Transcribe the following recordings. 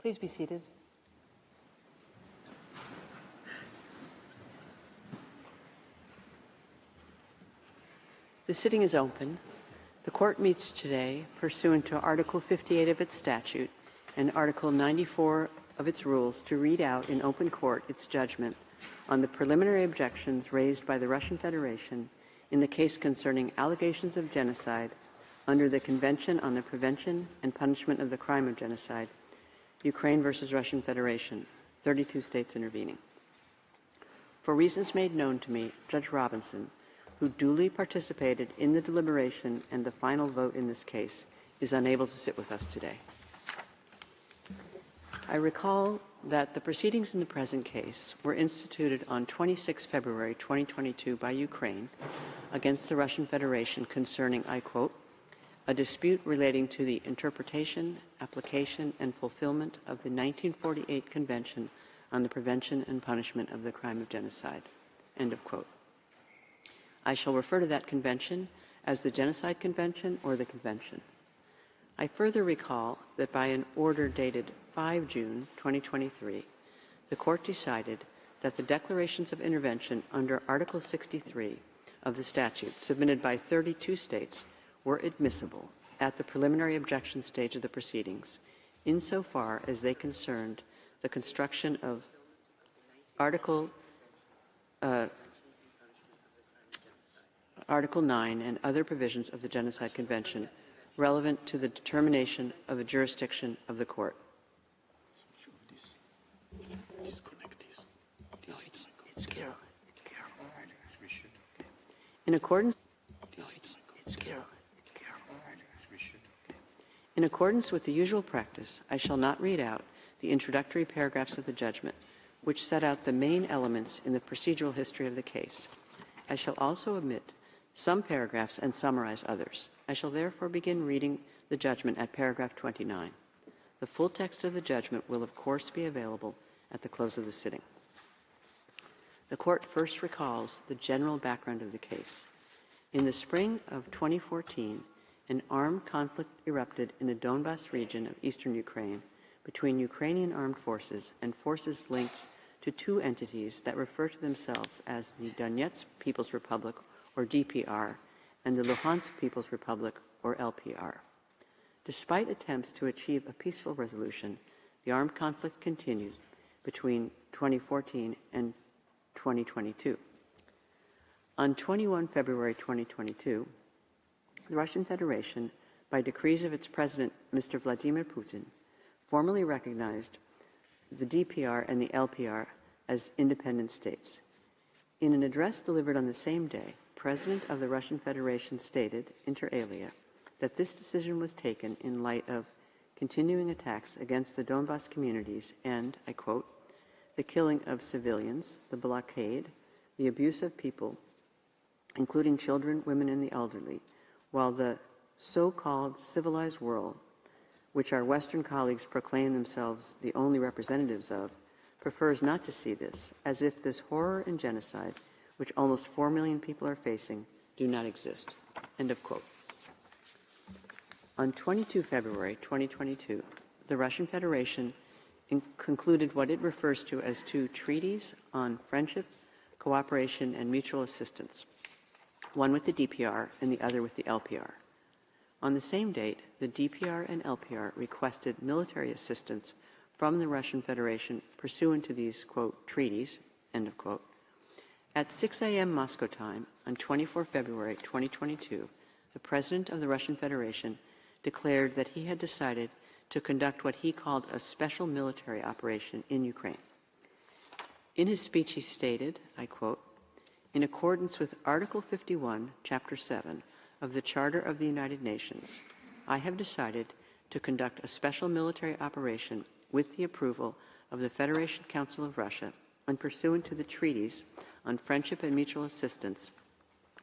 Please be seated. The sitting is open. The court meets today pursuant to Article 58 of its statute and Article 94 of its rules to read out in open court its judgment on the preliminary objections raised by the Russian Federation in the case concerning allegations of genocide under the Convention on the Prevention and Punishment of the Crime of Genocide, Ukraine versus Russian Federation, 32 states intervening. For reasons made known to me, Judge Robinson, who duly participated in the deliberation and the final vote in this case, is unable to sit with us today. I recall that the proceedings in the present case were instituted on 26 February 2022 by Ukraine against the Russian Federation concerning, I quote, a dispute relating to the interpretation, application, and fulfillment of the 1948 Convention on the Prevention and Punishment of the Crime of Genocide, end of quote. I shall refer to that convention as the Genocide Convention or the Convention. I further recall that by an order dated 5 June 2023, the court decided that the declarations of intervention under Article 63 of the statute submitted by 32 states were admissible at the preliminary objection stage of the proceedings, insofar as they concerned the construction of Article 9 and other provisions of the Genocide Convention relevant to the determination of a jurisdiction of the court. In accordance In accordance with the usual practice, I shall not read out the introductory paragraphs of the judgment, which set out the main elements in the procedural history of the case. I shall also omit some paragraphs and summarize others. I shall therefore begin reading the judgment at paragraph 29. The full text of the judgment will, of course, be available at the close of the sitting. The court first recalls the general background of the case. In the spring of 2014, an armed conflict erupted in the Donbas region of eastern Ukraine between Ukrainian armed forces and forces linked to two entities that refer to themselves as the Donetsk People's Republic, or DPR, and the Luhansk People's Republic, or LPR. Despite attempts to achieve a peaceful resolution, the armed conflict continues between 2014 and 2022. On 21 February 2022, the Russian Federation, by decrees of its president, Mr. Vladimir Putin, formally recognized the DPR and the LPR as independent states. In an address delivered on the same day, President of the Russian Federation stated, inter alia, that this decision was taken in light of continuing attacks against the Donbas communities and, I quote, the killing of civilians, the blockade, the abuse of people, including children, women, and the elderly, while the so-called civilized world, which our Western colleagues proclaim themselves the only representatives of, prefers not to see this, as if this horror and genocide, which almost 4 million people are facing, do not exist. End of quote. On 22 February 2022, the Russian Federation concluded what it refers to as two treaties on friendship, cooperation, and mutual assistance, one with the DPR and the other with the LPR. On the same date, the DPR and LPR requested military assistance from the Russian Federation pursuant to these, quote, treaties, end of quote. At 6 a.m. Moscow time on 24 February 2022, the President of the Russian Federation declared that he had decided to conduct what he called a special military operation in Ukraine. In his speech, he stated, I quote, in accordance with Article 51, Chapter 7 of the Charter of the United Nations, I have decided to conduct a special military operation with the approval of the Federation Council of Russia and pursuant to the treaties on friendship and mutual assistance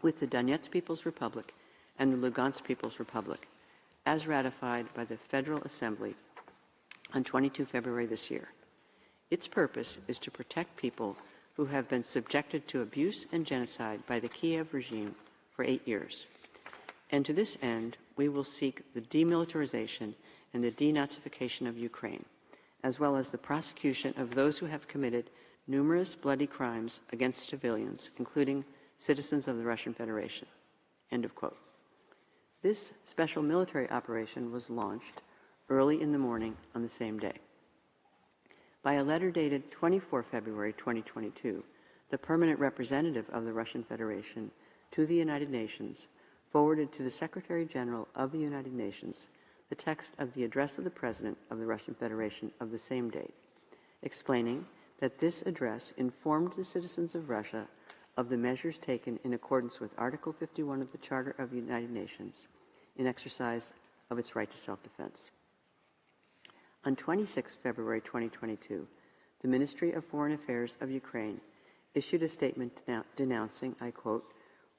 with the Donetsk People's Republic and the Lugansk People's Republic, as ratified by the Federal Assembly on 22 February this year. Its purpose is to protect people who have been subjected to abuse and genocide by the Kiev regime for 8 years. And to this end, we will seek the demilitarization and the denazification of Ukraine, as well as the prosecution of those who have committed numerous bloody crimes against civilians, including citizens of the Russian Federation. End of quote. This special military operation was launched early in the morning on the same day. By a letter dated 24 February 2022, the permanent representative of the Russian Federation to the United Nations forwarded to the Secretary General of the United Nations the text of the address of the President of the Russian Federation of the same date, explaining that this address informed the citizens of Russia of the measures taken in accordance with Article 51 of the Charter of the United Nations in exercise of its right to self-defense. On 26 February 2022, the Ministry of Foreign Affairs of Ukraine issued a statement denouncing, I quote,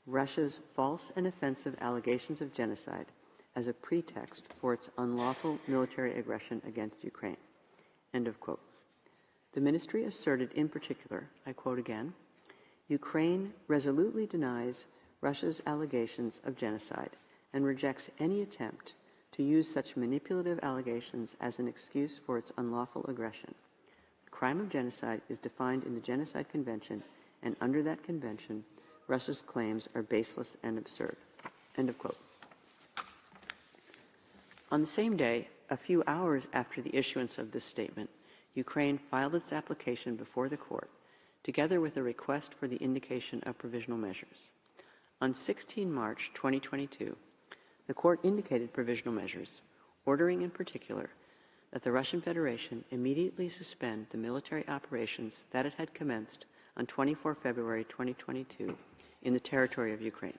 Russia's false and offensive allegations of genocide as a pretext for its unlawful military aggression against Ukraine. End of quote. The ministry asserted in particular, I quote again, Ukraine resolutely denies Russia's allegations of genocide and rejects any attempt to use such manipulative allegations as an excuse for its unlawful aggression. The crime of genocide is defined in the Genocide Convention, and under that convention, Russia's claims are baseless and absurd. End of quote. On the same day, a few hours after the issuance of this statement, Ukraine filed its application before the court, together with a request for the indication of provisional measures. On 16 March 2022, the court indicated provisional measures, ordering in particular that the Russian Federation immediately suspend the military operations that it had commenced on 24 February 2022 in the territory of Ukraine.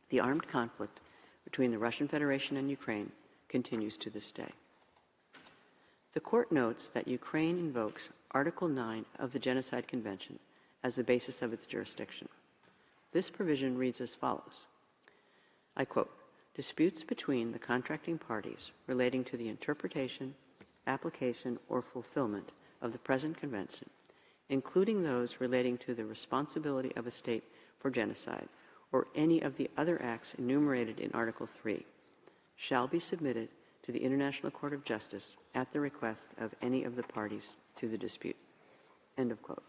The armed conflict between the Russian Federation and Ukraine continues to this day. The court notes that Ukraine invokes Article 9 of the Genocide Convention as the basis of its jurisdiction. This provision reads as follows, I quote, disputes between the contracting parties relating to the interpretation, application, or fulfillment of the present convention, including those relating to the responsibility of a state for genocide or any of the other acts enumerated in Article 3 shall be submitted to the International Court of Justice at the request of any of the parties to the dispute." End of quote.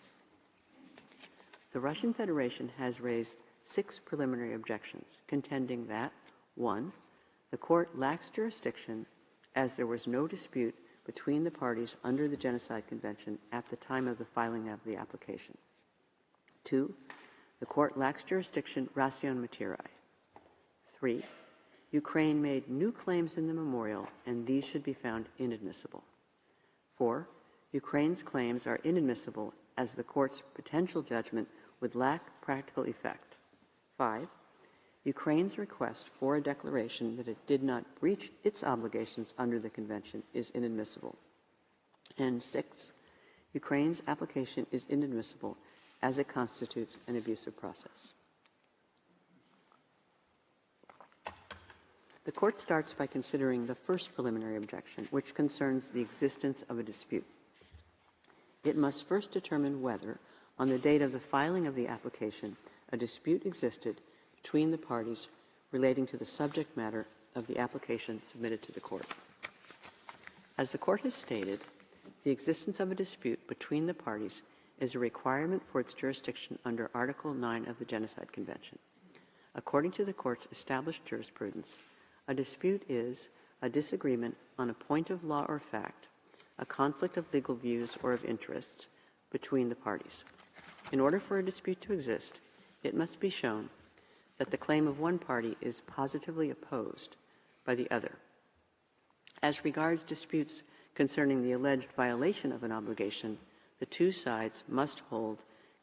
The Russian Federation has raised 6 preliminary objections, contending that 1. The court lacks jurisdiction as there was no dispute between the parties under the Genocide Convention at the time of the filing of the application. 2. The court lacks jurisdiction ration materiae. 3. Ukraine made new claims in the memorial, and these should be found inadmissible. 4. Ukraine's claims are inadmissible as the court's potential judgment would lack practical effect. 5. Ukraine's request for a declaration that it did not breach its obligations under the convention is inadmissible. And 6. Ukraine's application is inadmissible as it constitutes an abusive process. The court starts by considering the first preliminary objection, which concerns the existence of a dispute. It must first determine whether, on the date of the filing of the application, a dispute existed between the parties relating to the subject matter of the application submitted to the court. As the court has stated, the existence of a dispute between the parties is a requirement for its jurisdiction under Article 9 of the Genocide Convention. According to the court's established jurisprudence, a dispute is a disagreement on a point of law or fact, a conflict of legal views or of interests between the parties. In order for a dispute to exist, it must be shown that the claim of one party is positively opposed by the other. As regards disputes concerning the alleged violation of an obligation, the two sides must hold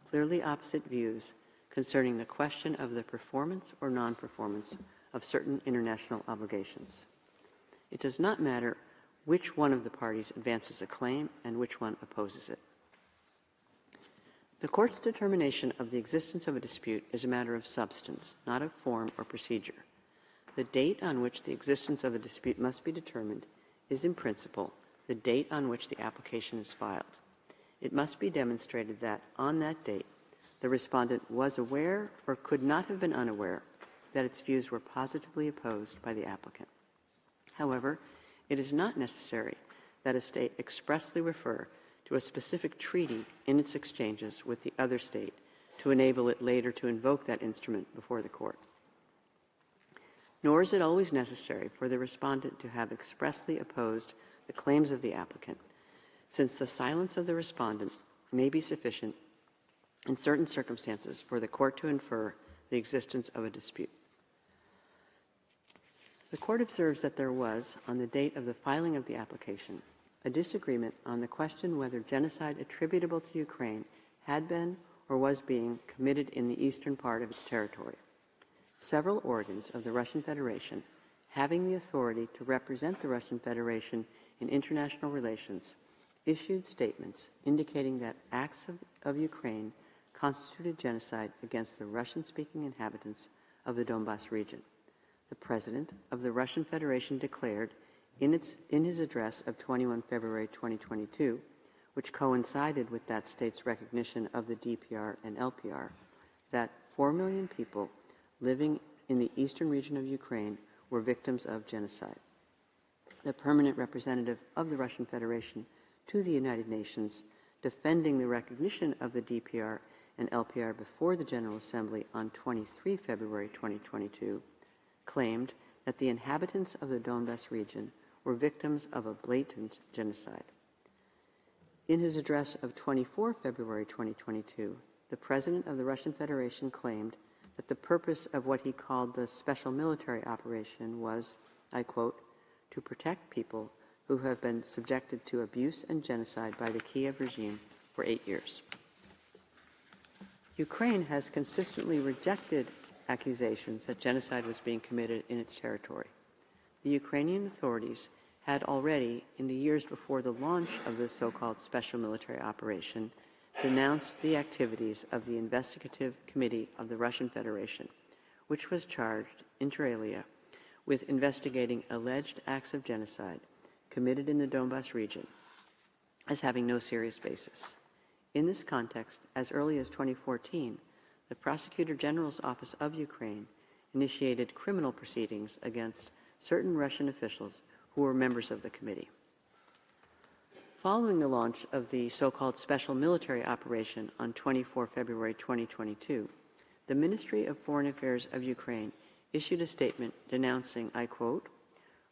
clearly opposite views concerning the question of the performance or non-performance of certain international obligations. It does not matter which one of the parties advances a claim and which one opposes it. The court's determination of the existence of a dispute is a matter of substance, not of form or procedure. The date on which the existence of a dispute must be determined is, in principle, the date on which the application is filed. It must be demonstrated that, on that date, the respondent was aware or could not have been unaware that its views were positively opposed by the applicant. However, it is not necessary that a state expressly refer to a specific treaty in its exchanges with the other state to enable it later to invoke that instrument before the court. Nor is it always necessary for the respondent to have expressly opposed the claims of the applicant, since the silence of the respondent may be sufficient in certain circumstances for the court to infer the existence of a dispute. The court observes that there was, on the date of the filing of the application, a disagreement on the question whether genocide attributable to Ukraine had been or was being committed in the eastern part of its territory. Several organs of the Russian Federation, having the authority to represent the Russian Federation in international relations, issued statements indicating that acts of Ukraine constituted genocide against the Russian-speaking inhabitants of the Donbas region. The President of the Russian Federation declared in his address of 21 February 2022, which coincided with that state's recognition of the DPR and LPR, that 4 million people living in the eastern region of Ukraine were victims of genocide. The permanent representative of the Russian Federation to the United Nations, defending the recognition of the DPR and LPR before the General Assembly on 23 February 2022, claimed that the inhabitants of the Donbas region were victims of a blatant genocide. In his address of 24 February 2022, the President of the Russian Federation claimed that the purpose of what he called the special military operation was, I quote, to protect people who have been subjected to abuse and genocide by the Kiev regime for 8 years. Ukraine has consistently rejected accusations that genocide was being committed in its territory. The Ukrainian authorities had already, in the years before the launch of the so-called special military operation, denounced the activities of the Investigative Committee of the Russian Federation, which was charged, inter alia, with investigating alleged acts of genocide committed in the Donbas region as having no serious basis. In this context, as early as 2014, the Prosecutor General's Office of Ukraine initiated criminal proceedings against certain Russian officials who were members of the committee. Following the launch of the so-called Special Military Operation on 24 February 2022, the Ministry of Foreign Affairs of Ukraine issued a statement denouncing, I quote,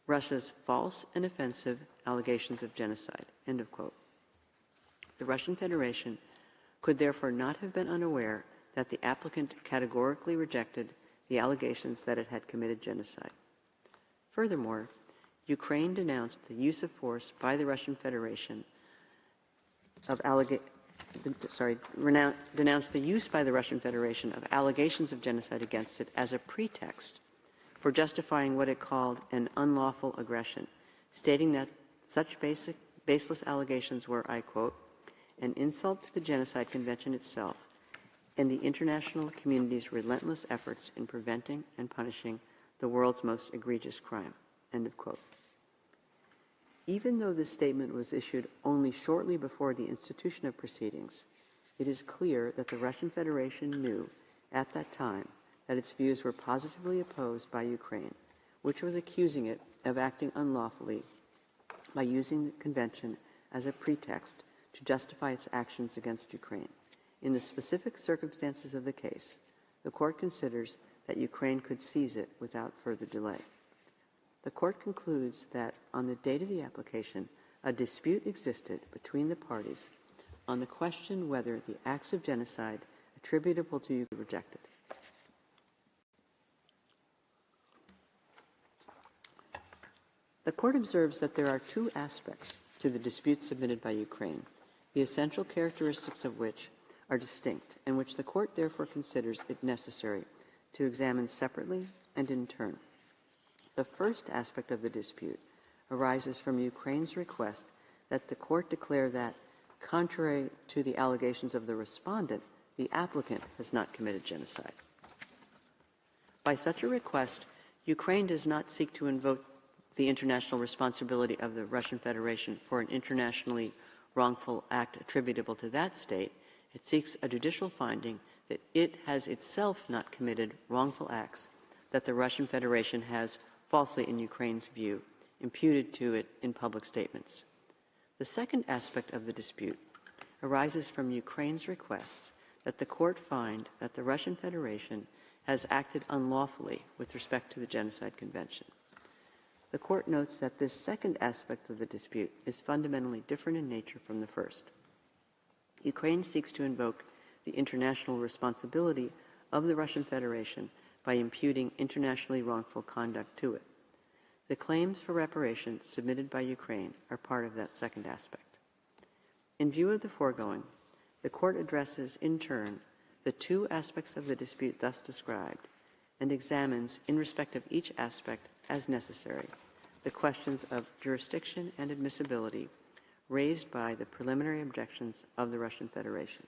Russia's false and offensive allegations of genocide, end of quote. The Russian Federation could therefore not have been unaware that the applicant categorically rejected the allegations that it had committed genocide. Furthermore, Ukraine denounced the use of force by the Russian Federation denounced the use by the Russian Federation of allegations of genocide against it as a pretext for justifying what it called an unlawful aggression, stating that such baseless allegations were, I quote, an insult to the Genocide Convention itself and the international community's relentless efforts in preventing and punishing the world's most egregious crime, end of quote. Even though this statement was issued only shortly before the institution of proceedings, it is clear that the Russian Federation knew at that time that its views were positively opposed by Ukraine, which was accusing it of acting unlawfully by using the convention as a pretext to justify its actions against Ukraine. In the specific circumstances of the case, the court considers that Ukraine could seize it without further delay. The court concludes that on the date of the application, a dispute existed between the parties on the question whether the acts of genocide attributable to Ukraine were rejected. The court observes that there are two aspects to the dispute submitted by Ukraine, the essential characteristics of which are distinct, and which the court therefore considers it necessary to examine separately and in turn. The first aspect of the dispute arises from Ukraine's request that the court declare that, contrary to the allegations of the respondent, the applicant has not committed genocide. By such a request, Ukraine does not seek to invoke the international responsibility of the Russian Federation for an internationally wrongful act attributable to that state. It seeks a judicial finding that it has itself not committed wrongful acts that the Russian Federation has, falsely in Ukraine's view, imputed to it in public statements. The second aspect of the dispute arises from Ukraine's requests that the court find that the Russian Federation has acted unlawfully with respect to the Genocide Convention. The court notes that this second aspect of the dispute is fundamentally different in nature from the first. Ukraine seeks to invoke the international responsibility of the Russian Federation by imputing internationally wrongful conduct to it. The claims for reparations submitted by Ukraine are part of that second aspect. In view of the foregoing, the court addresses in turn the two aspects of the dispute thus described and examines, in respect of each aspect as necessary, the questions of jurisdiction and admissibility raised by the preliminary objections of the Russian Federation.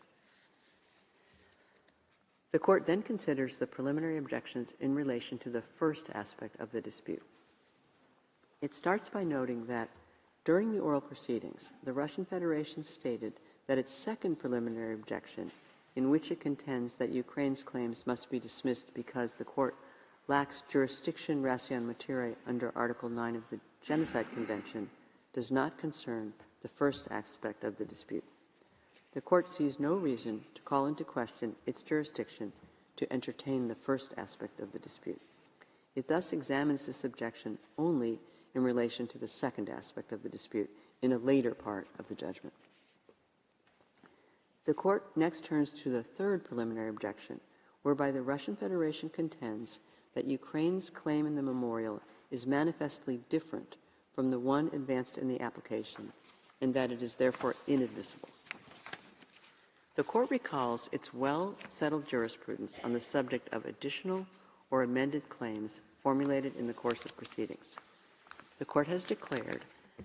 The court then considers the preliminary objections in relation to the first aspect of the dispute. It starts by noting that during the oral proceedings, the Russian Federation stated that its second preliminary objection, in which it contends that Ukraine's claims must be dismissed because the court lacks jurisdiction ration materiae under Article 9 of the Genocide Convention, does not concern the first aspect of the dispute. The court sees no reason to call into question its jurisdiction to entertain the first aspect of the dispute. It thus examines this objection only in relation to the second aspect of the dispute in a later part of the judgment. The court next turns to the third preliminary objection, whereby the Russian Federation contends that Ukraine's claim in the memorial is manifestly different from the one advanced in the application, and that it is therefore inadmissible. The court recalls its well-settled jurisprudence on the subject of additional or amended claims formulated in the course of proceedings. The court has declared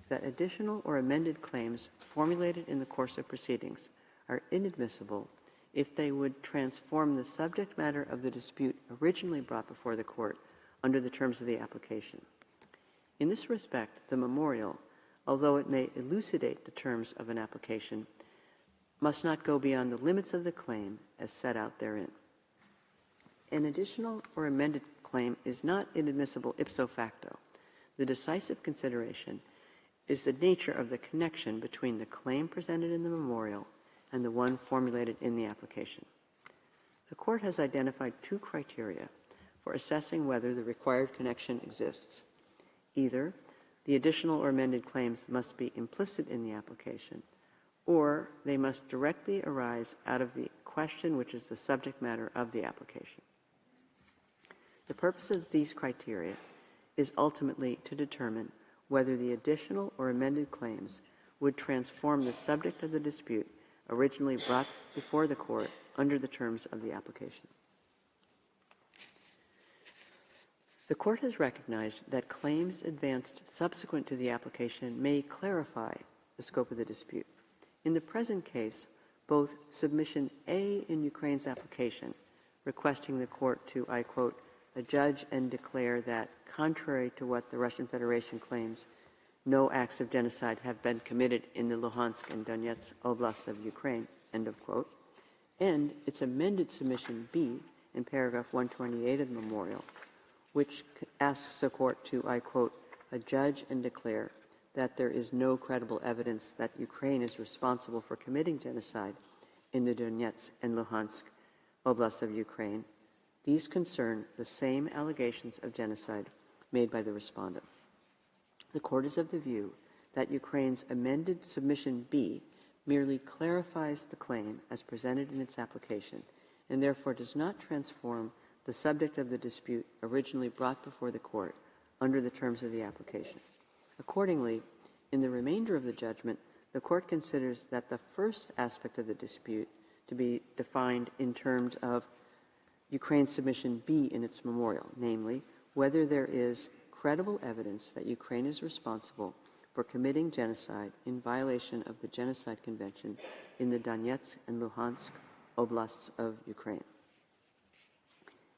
that additional or amended claims formulated in the course of proceedings are inadmissible if they would transform the subject matter of the dispute originally brought before the court under the terms of the application. In this respect, the memorial, although it may elucidate the terms of an application, must not go beyond the limits of the claim as set out therein. an additional or amended claim is not inadmissible ipso facto. The decisive consideration is the nature of the connection between the claim presented in the memorial and the one formulated in the application. The Court has identified two criteria for assessing whether the required connection exists. Either the additional or amended claims must be implicit in the application, or they must directly arise out of the question which is the subject matter of the application. The purpose of these criteria is ultimately to determine whether the additional or amended claims would transform the subject of the dispute originally brought before the Court under the terms of the application. The Court has recognized that claims advanced subsequent to the application may clarify the scope of the dispute. In the present case, both Submission A in Ukraine's application, requesting the Court to, I quote, adjudge and declare that, contrary to what the Russian Federation claims, no acts of genocide have been committed in the Luhansk and Donetsk oblasts of Ukraine, end of quote, and its amended Submission B in paragraph 128 of the memorial, which asks the Court to, I quote, adjudge and declare that there is no credible evidence that Ukraine is responsible for committing genocide in the Donetsk and Luhansk oblasts of Ukraine. These concern the same allegations of genocide made by the respondent. The Court is of the view that Ukraine's amended Submission B merely clarifies the claim as presented in its application and therefore does not transform the subject of the dispute originally brought before the Court under the terms of the application. Accordingly, in the remainder of the judgment, the Court considers that the first aspect of the dispute to be defined in terms of Ukraine's Submission B in its memorial, namely, whether there is credible evidence that Ukraine is responsible for committing genocide in violation of the Genocide Convention in the Donetsk and Luhansk oblasts of Ukraine.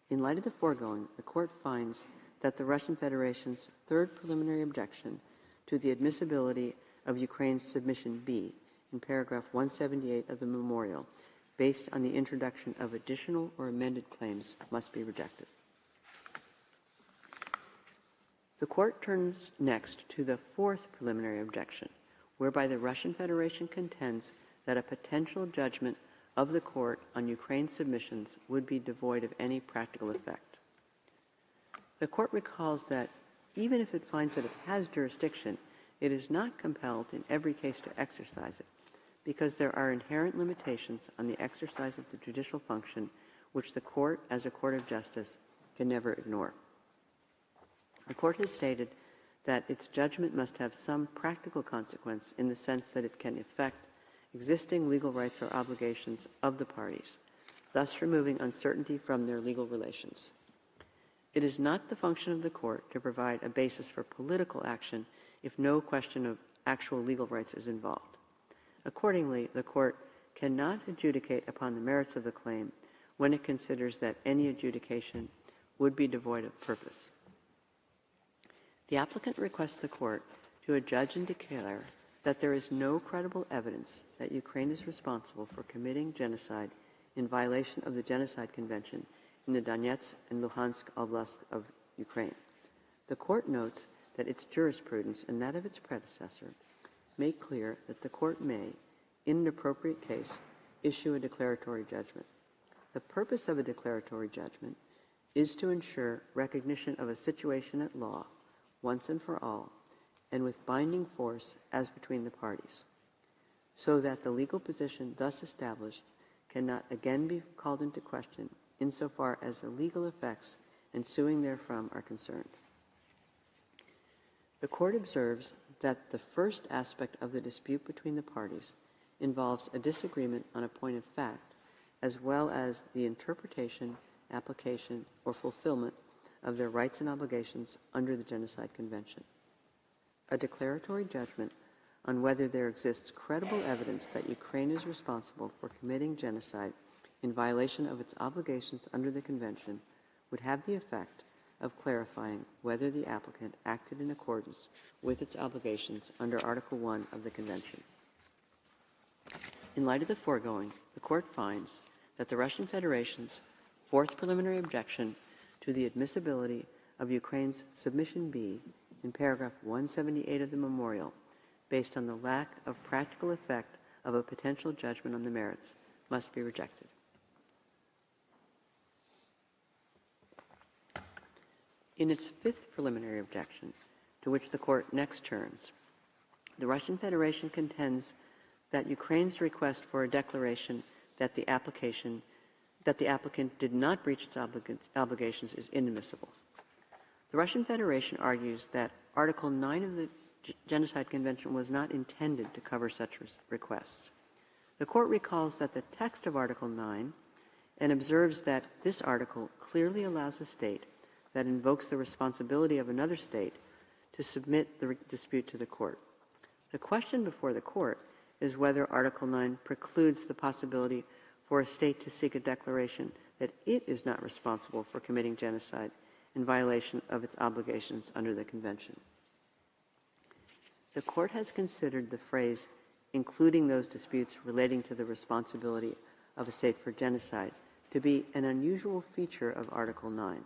In light of the foregoing, the Court finds that the Russian Federation's third preliminary objection to the admissibility of Ukraine's Submission B in paragraph 178 of the memorial, based on the introduction of additional or amended claims, must be rejected. The Court turns next to the fourth preliminary objection, whereby the Russian Federation contends that a potential judgment of the Court on Ukraine's submissions would be devoid of any practical effect. The Court recalls that even if it finds that it has jurisdiction, it is not compelled in every case to exercise it, because there are inherent limitations on the exercise of the judicial function which the Court, as a court of justice, can never ignore. The Court has stated that its judgment must have some practical consequence in the sense that it can affect existing legal rights or obligations of the parties, thus removing uncertainty from their legal relations. It is not the function of the Court to provide a basis for political action if no question of actual legal rights is involved. Accordingly, the Court cannot adjudicate upon the merits of the claim when it considers that any adjudication would be devoid of purpose. The applicant requests the Court to adjudge and declare that there is no credible evidence that Ukraine is responsible for committing genocide in violation of the Genocide Convention in the Donetsk and Luhansk oblasts of Ukraine. The Court notes that its jurisprudence and that of its predecessor make clear that the Court may, in an appropriate case, issue a declaratory judgment. The purpose of a declaratory judgment is to ensure recognition of a situation at law, once and for all, and with binding force as between the parties, so that the legal position thus established cannot again be called into question insofar as the legal effects ensuing therefrom are concerned. The Court observes that the first aspect of the dispute between the parties involves a disagreement on a point of fact, as well as the interpretation, application, or fulfillment of their rights and obligations under the Genocide Convention. A declaratory judgment on whether there exists credible evidence that Ukraine is responsible for committing genocide in violation of its obligations under the Convention would have the effect of clarifying whether the applicant acted in accordance with its obligations under Article 1 of the Convention. In light of the foregoing, the Court finds that the Russian Federation's fourth preliminary objection to the admissibility of Ukraine's Submission B in paragraph 178 of the memorial, based on the lack of practical effect of a potential judgment on the merits, must be rejected. In its fifth preliminary objection, to which the Court next turns, the Russian Federation contends that Ukraine's request for a declaration that the applicant did not breach its obligations is inadmissible. The Russian Federation argues that Article 9 of the Genocide Convention was not intended to cover such requests. The Court recalls that the text of Article 9 and observes that this article clearly allows a state that invokes the responsibility of another state to submit the dispute to the Court. The question before the Court is whether Article 9 precludes the possibility for a state to seek a declaration that it is not responsible for committing genocide in violation of its obligations under the Convention. The Court has considered the phrase, including those disputes relating to the responsibility of a state for genocide, to be an unusual feature of Article 9,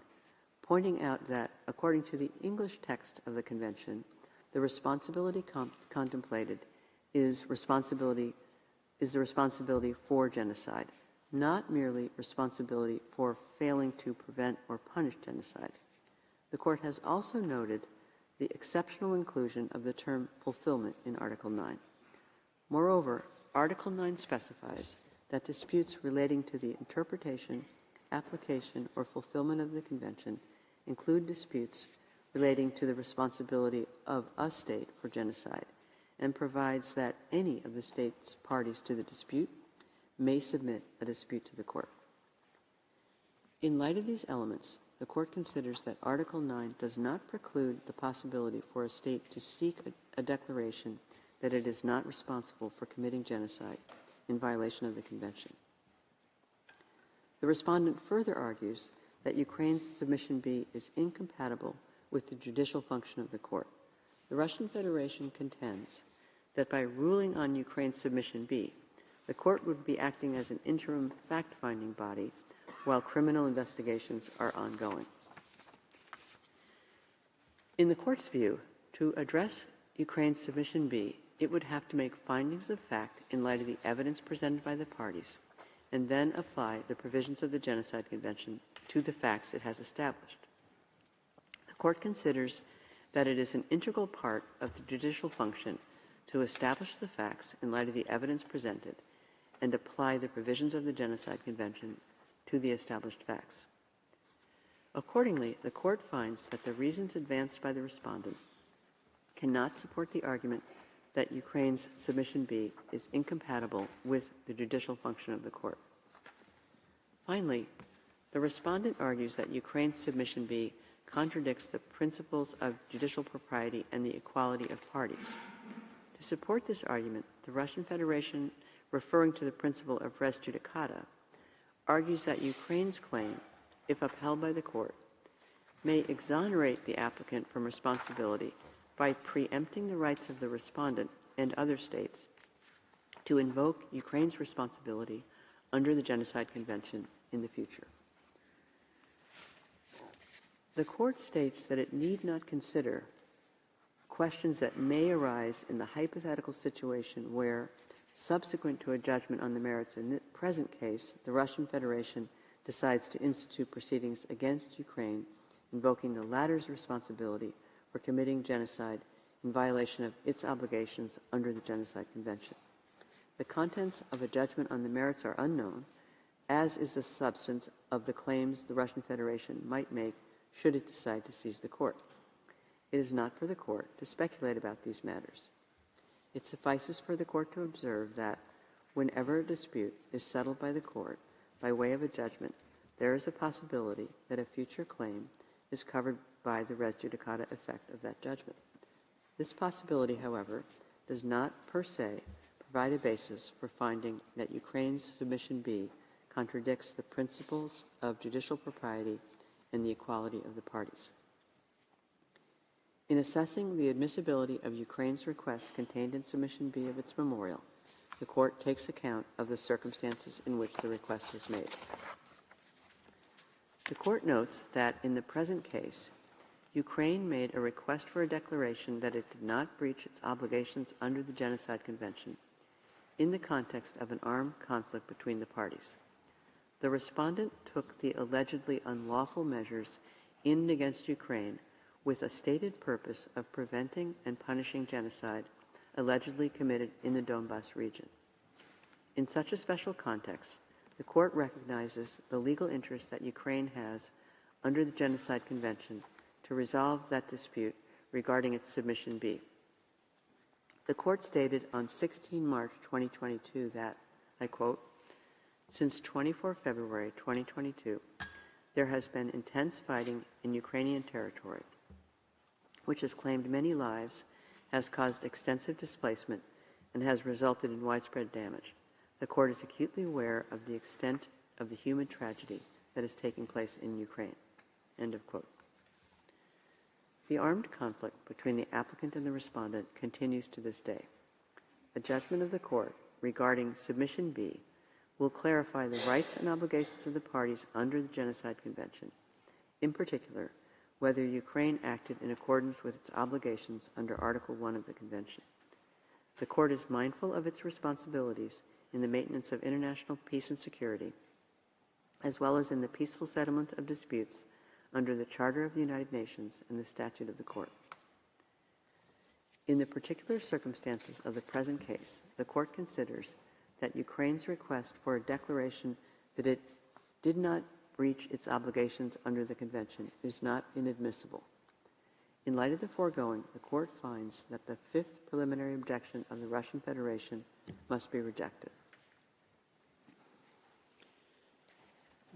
pointing out that, according to the English text of the Convention, the responsibility contemplated is the responsibility for genocide, not merely responsibility for failing to prevent or punish genocide. The Court has also noted the exceptional inclusion of the term fulfillment in Article 9. Moreover, Article 9 specifies that disputes relating to the interpretation, application, or fulfillment of the Convention include disputes relating to the responsibility of a state for genocide, and provides that any of the state's parties to the dispute may submit a dispute to the Court. In light of these elements, the Court considers that Article 9 does not preclude the possibility for a state to seek a declaration that it is not responsible for committing genocide in violation of the Convention. The respondent further argues that Ukraine's Submission B is incompatible with the judicial function of the Court. The Russian Federation contends that by ruling on Ukraine's Submission B, the Court would be acting as an interim fact-finding body while criminal investigations are ongoing. In the Court's view, to address Ukraine's Submission B, it would have to make findings of fact in light of the evidence presented by the parties, and then apply the provisions of the Genocide Convention to the facts it has established. The Court considers that it is an integral part of the judicial function to establish the facts in light of the evidence presented and apply the provisions of the Genocide Convention to the established facts. Accordingly, the Court finds that the reasons advanced by the respondent cannot support the argument that Ukraine's Submission B is incompatible with the judicial function of the Court. Finally, the respondent argues that Ukraine's Submission B contradicts the principles of judicial propriety and the equality of parties. To support this argument, the Russian Federation, referring to the principle of res judicata, argues that Ukraine's claim, if upheld by the Court, may exonerate the applicant from responsibility by preempting the rights of the respondent and other states to invoke Ukraine's responsibility under the Genocide Convention in the future. The Court states that it need not consider questions that may arise in the hypothetical situation where, subsequent to a judgment on the merits in the present case, the Russian Federation decides to institute proceedings against Ukraine, invoking the latter's responsibility for committing genocide in violation of its obligations under the Genocide Convention. The contents of a judgment on the merits are unknown, as is the substance of the claims the Russian Federation might make should it decide to seize the Court. It is not for the Court to speculate about these matters. It suffices for the Court to observe that whenever a dispute is settled by the Court by way of a judgment, there is a possibility that a future claim is covered by the res judicata effect of that judgment. This possibility, however, does not per se provide a basis for finding that Ukraine's Submission B contradicts the principles of judicial propriety and the equality of the parties. In assessing the admissibility of Ukraine's request contained in Submission B of its memorial, the Court takes account of the circumstances in which the request was made. The Court notes that in the present case, Ukraine made a request for a declaration that it did not breach its obligations under the Genocide Convention in the context of an armed conflict between the parties. The respondent took the allegedly unlawful measures in against Ukraine with a stated purpose of preventing and punishing genocide allegedly committed in the Donbas region. In such a special context, the Court recognizes the legal interest that Ukraine has under the Genocide Convention to resolve that dispute regarding its Submission B. The Court stated on 16 March 2022 that, I quote, "Since 24 February 2022, there has been intense fighting in Ukrainian territory, which has claimed many lives, has caused extensive displacement, and has resulted in widespread damage. The Court is acutely aware of the extent of the human tragedy that is taking place in Ukraine." End of quote. The armed conflict between the applicant and the respondent continues to this day. A judgment of the Court regarding Submission B will clarify the rights and obligations of the parties under the Genocide Convention, in particular, whether Ukraine acted in accordance with its obligations under Article 1 of the Convention. The Court is mindful of its responsibilities in the maintenance of international peace and security, as well as in the peaceful settlement of disputes under the Charter of the United Nations and the Statute of the Court. In the particular circumstances of the present case, the Court considers that Ukraine's request for a declaration that it did not breach its obligations under the Convention is not inadmissible. In light of the foregoing, the Court finds that the fifth preliminary objection of the Russian Federation must be rejected.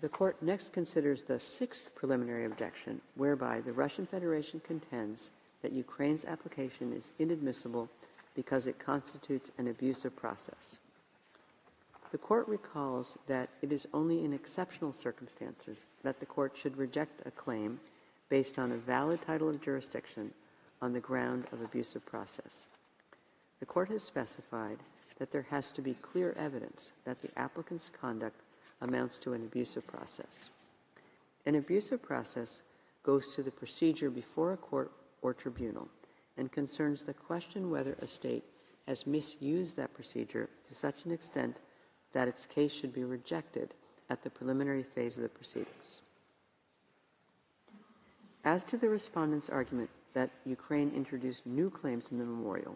The Court next considers the sixth preliminary objection, whereby the Russian Federation contends that Ukraine's application is inadmissible because it constitutes an abusive process. The Court recalls that it is only in exceptional circumstances that the Court should reject a claim based on a valid title of jurisdiction on the ground of abusive process. The Court has specified that there has to be clear evidence that the applicant's conduct amounts to an abusive process. An abusive process goes to the procedure before a court or tribunal and concerns the question whether a state has misused that procedure to such an extent that its case should be rejected at the preliminary phase of the proceedings. As to the respondent's argument that Ukraine introduced new claims in the memorial,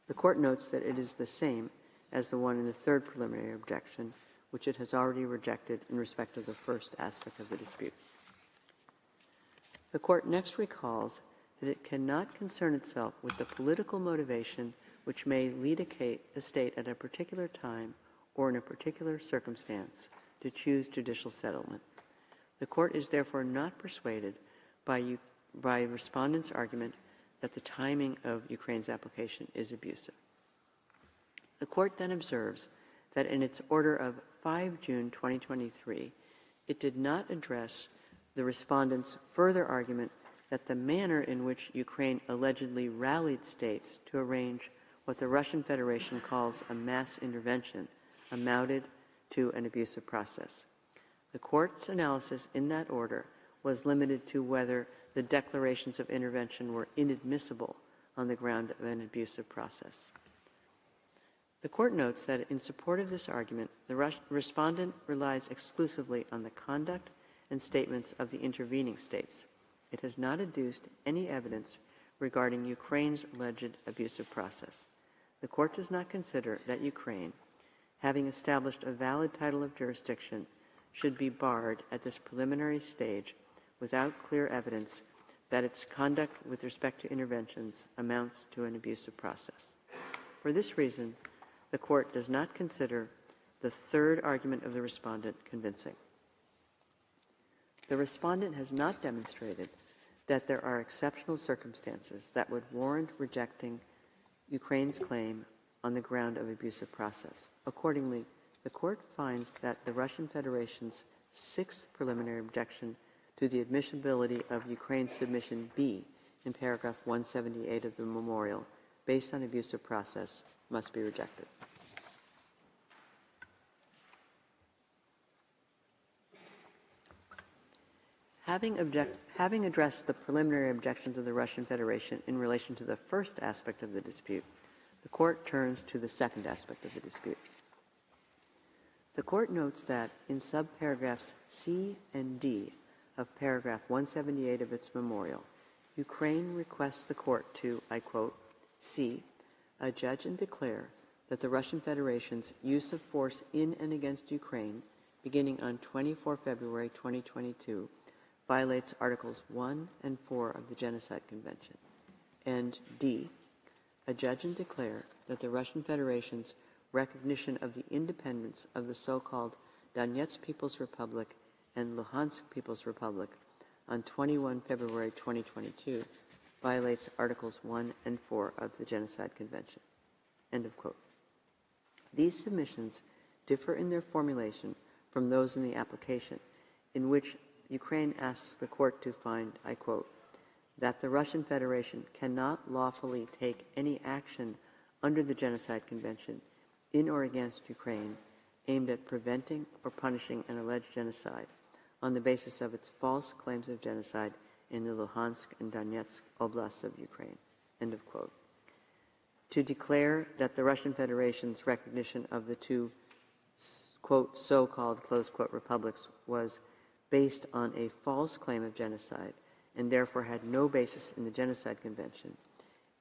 the Court notes that it is the same as the one in the third preliminary objection, which it has already rejected in respect of the first aspect of the dispute. The Court next recalls that it cannot concern itself with the political motivation which may lead a state at a particular time or in a particular circumstance to choose judicial settlement. The Court is therefore not persuaded by respondent's argument that the timing of Ukraine's application is abusive. The Court then observes that in its order of 5 June 2023, it did not address the respondent's further argument that the manner in which Ukraine allegedly rallied states to arrange what the Russian Federation calls a mass intervention amounted to an abusive process. The Court's analysis in that order was limited to whether the declarations of intervention were inadmissible on the ground of an abusive process. The Court notes that in support of this argument, the respondent relies exclusively on the conduct and statements of the intervening states. It has not adduced any evidence regarding Ukraine's alleged abusive process. The Court does not consider that Ukraine, having established a valid title of jurisdiction, should be barred at this preliminary stage without clear evidence that its conduct with respect to interventions amounts to an abusive process. For this reason, the Court does not consider the third argument of the respondent convincing. The respondent has not demonstrated that there are exceptional circumstances that would warrant rejecting Ukraine's claim on the ground of abusive process. Accordingly, the Court finds that the Russian Federation's sixth preliminary objection to the admissibility of Ukraine's Submission B in paragraph 178 of the memorial, based on abusive process, must be rejected. Having addressed the preliminary objections of the Russian Federation in relation to the first aspect of the dispute, the Court turns to the second aspect of the dispute. The Court notes that in subparagraphs C and D of paragraph 178 of its memorial, Ukraine requests the Court to, I quote, C, adjudge and declare that the Russian Federation's use of force in and against Ukraine, beginning on 24 February 2022, violates Articles 1 and 4 of the Genocide Convention, and D, adjudge and declare that the Russian Federation's recognition of the independence of the so-called Donetsk People's Republic and Luhansk People's Republic on 21 February 2022 violates Articles 1 and 4 of the Genocide Convention. End of quote. These submissions differ in their formulation from those in the application, in which Ukraine asks the Court to find, I quote, that the Russian Federation cannot lawfully take any action under the Genocide Convention in or against Ukraine aimed at preventing or punishing an alleged genocide on the basis of its false claims of genocide in the Luhansk and Donetsk oblasts of Ukraine. End of quote. To declare that the Russian Federation's recognition of the two, quote, so-called, close quote, republics was based on a false claim of genocide and therefore had no basis in the Genocide Convention,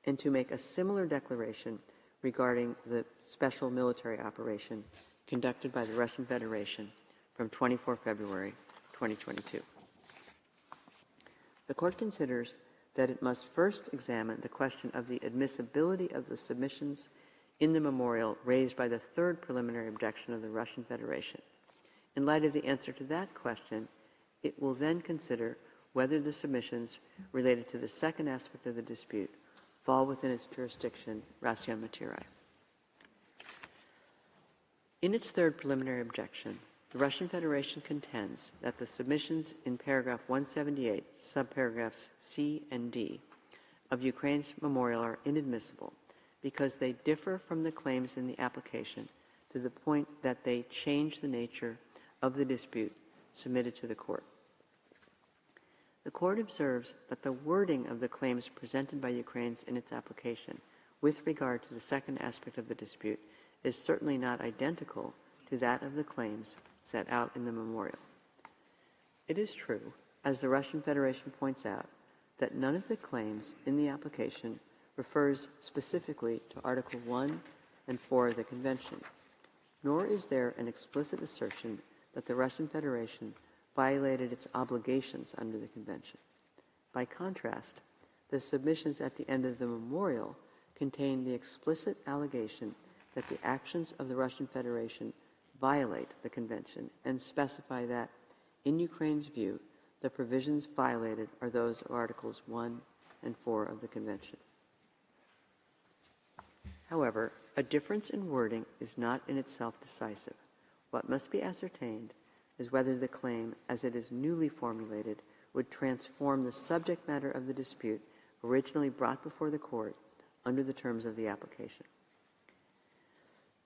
and to make a similar declaration regarding the special military operation conducted by the Russian Federation from 24 February 2022. The Court considers that it must first examine the question of the admissibility of the submissions in the memorial raised by the third preliminary objection of the Russian Federation. In light of the answer to that question, it will then consider whether the submissions related to the second aspect of the dispute fall within its jurisdiction, ratio materiae. In its third preliminary objection, the Russian Federation contends that the submissions in paragraph 178, subparagraphs C and D, of Ukraine's memorial are inadmissible because they differ from the claims in the application to the point that they change the nature of the dispute submitted to the Court. The Court observes that the wording of the claims presented by Ukraine in its application with regard to the second aspect of the dispute is certainly not identical to that of the claims set out in the memorial. It is true, as the Russian Federation points out, that none of the claims in the application refers specifically to Article 1 and 4 of the Convention, nor is there an explicit assertion that the Russian Federation violated its obligations under the Convention. By contrast, the submissions at the end of the memorial contain the explicit allegation that the actions of the Russian Federation violate the Convention and specify that, in Ukraine's view, the provisions violated are those of Articles 1 and 4 of the Convention. However, a difference in wording is not in itself decisive. What must be ascertained is whether the claim, as it is newly formulated, would transform the subject matter of the dispute originally brought before the Court under the terms of the application.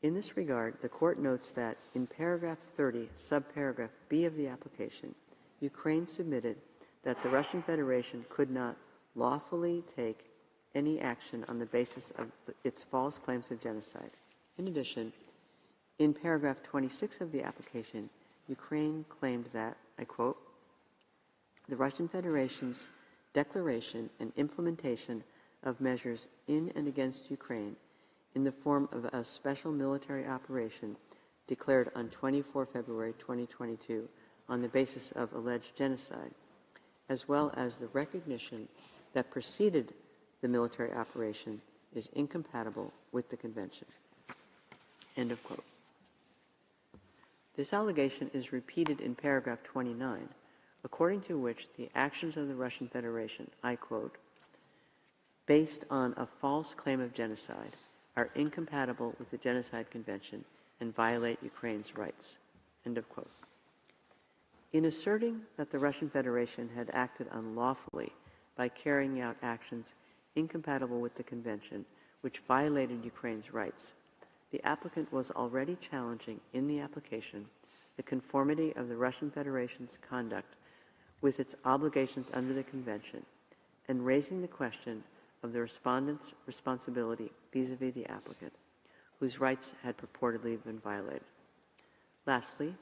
In this regard, the Court notes that in paragraph 30, subparagraph B of the application, Ukraine submitted that the Russian Federation could not lawfully take any action on the basis of its false claims of genocide. In addition, in paragraph 26 of the application, Ukraine claimed that, I quote, the Russian Federation's declaration and implementation of measures in and against Ukraine in the form of a special military operation declared on 24 February 2022 on the basis of alleged genocide, as well as the recognition that preceded the military operation, is incompatible with the Convention. End of quote. This allegation is repeated in paragraph 29, according to which the actions of the Russian Federation, I quote, based on a false claim of genocide, are incompatible with the Genocide Convention and violate Ukraine's rights. End of quote. In asserting that the Russian Federation had acted unlawfully by carrying out actions incompatible with the Convention, which violated Ukraine's rights, the applicant was already challenging in the application the conformity of the Russian Federation's conduct with its obligations under the Convention, and raising the question of the respondent's responsibility vis-à-vis the applicant, whose rights had purportedly been violated. Lastly,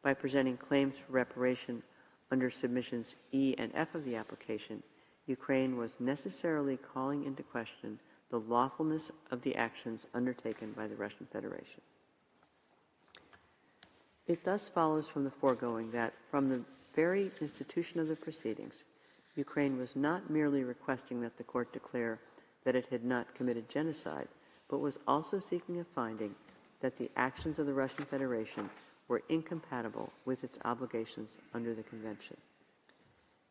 by presenting claims for reparation under submissions E and F of the application, Ukraine was necessarily calling into question the lawfulness of the actions undertaken by the Russian Federation. It thus follows from the foregoing that, from the very institution of the proceedings, Ukraine was not merely requesting that the court declare that it had not committed genocide, but was also seeking a finding that the actions of the Russian Federation were incompatible with its obligations under the Convention.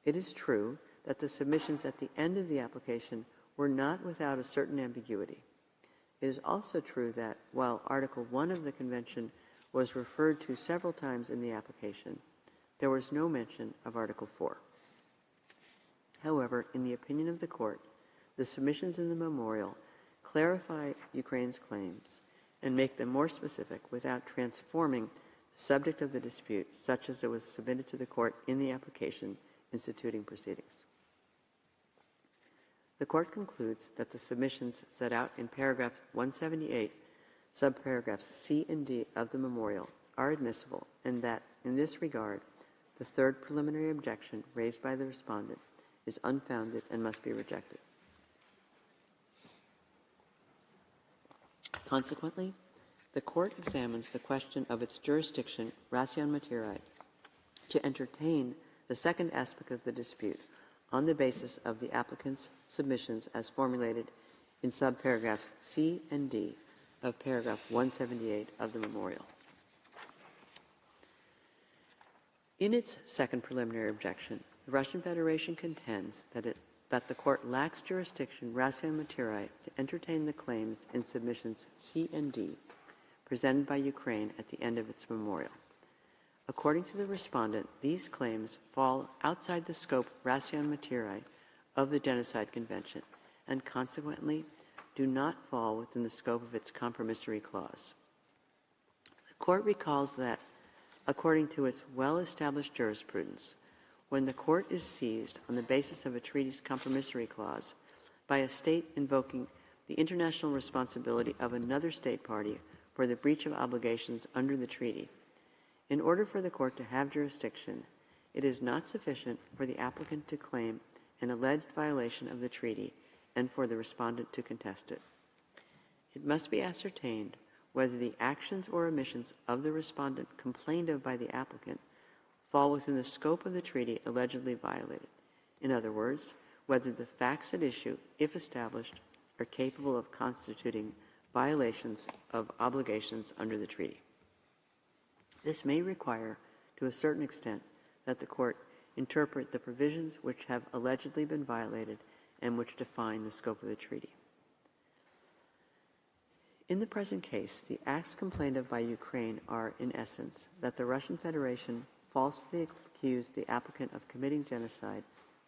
It is true that the submissions at the end of the application were not without a certain ambiguity. It is also true that, while Article 1 of the Convention was referred to several times in the application, there was no mention of Article 4. However, in the opinion of the court, the submissions in the memorial clarify Ukraine's claims and make them more specific without transforming the subject of the dispute, such as it was submitted to the court in the application instituting proceedings. The court concludes that the submissions set out in paragraph 178, subparagraphs C and D of the memorial are admissible, and that, in this regard, the third preliminary objection raised by the respondent is unfounded and must be rejected. Consequently, the court examines the question of its jurisdiction, ration materiae, to entertain the second aspect of the dispute on the basis of the applicant's submissions as formulated in subparagraphs C and D of paragraph 178 of the memorial. In its second preliminary objection, the Russian Federation contends that the court lacks jurisdiction ration materiae to entertain the claims in submissions C and D presented by Ukraine at the end of its memorial. According to the respondent, these claims fall outside the scope ration materiae of the Genocide Convention and consequently do not fall within the scope of its compromissory clause. The court recalls that, according to its well-established jurisprudence, when the court is seized on the basis of a treaty's compromissory clause by a state invoking the international responsibility of another state party for the breach of obligations under the treaty, in order for the court to have jurisdiction, it is not sufficient for the applicant to claim an alleged violation of the treaty and for the respondent to contest it. It must be ascertained whether the actions or omissions of the respondent complained of by the applicant fall within the scope of the treaty allegedly violated. In other words, whether the facts at issue, if established, are capable of constituting violations of obligations under the treaty. This may require, to a certain extent, that the court interpret the provisions which have allegedly been violated and which define the scope of the treaty. In the present case, the acts complained of by Ukraine are, in essence, that the Russian Federation falsely accused the applicant of committing genocide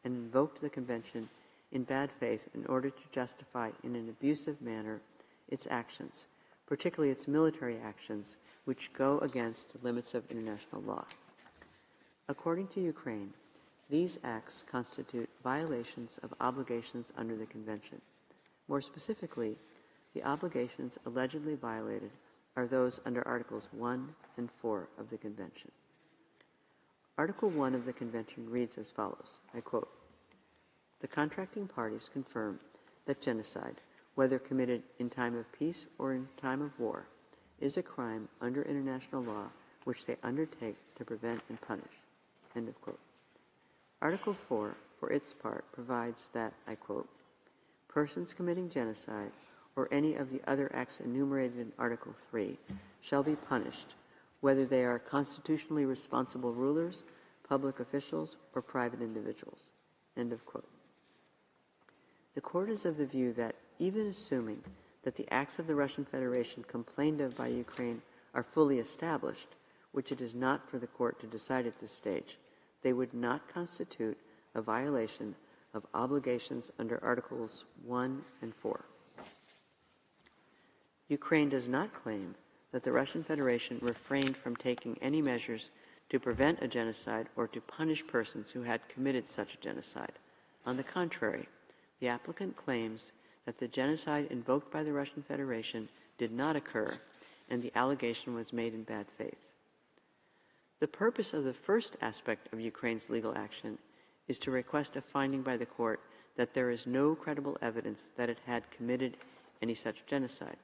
and invoked the Convention in bad faith in order to justify in an abusive manner its actions, particularly its military actions, which go against the limits of international law. According to Ukraine, these acts constitute violations of obligations under the Convention. More specifically, the obligations allegedly violated are those under Articles 1 and 4 of the Convention. Article 1 of the Convention reads as follows, I quote, "The contracting parties confirm that genocide, whether committed in time of peace or in time of war, is a crime under international law which they undertake to prevent and punish." End of quote. Article 4, for its part, provides that, I quote, "Persons committing genocide or any of the other acts enumerated in Article 3 shall be punished, whether they are constitutionally responsible rulers, public officials, or private individuals." End of quote. The court is of the view that, even assuming that the acts of the Russian Federation complained of by Ukraine are fully established, which it is not for the court to decide at this stage, they would not constitute a violation of obligations under Articles 1 and 4. Ukraine does not claim that the Russian Federation refrained from taking any measures to prevent a genocide or to punish persons who had committed such a genocide. On the contrary, the applicant claims that the genocide invoked by the Russian Federation did not occur, and the allegation was made in bad faith. The purpose of the first aspect of Ukraine's legal action is to request a finding by the court that there is no credible evidence that it had committed any such genocide.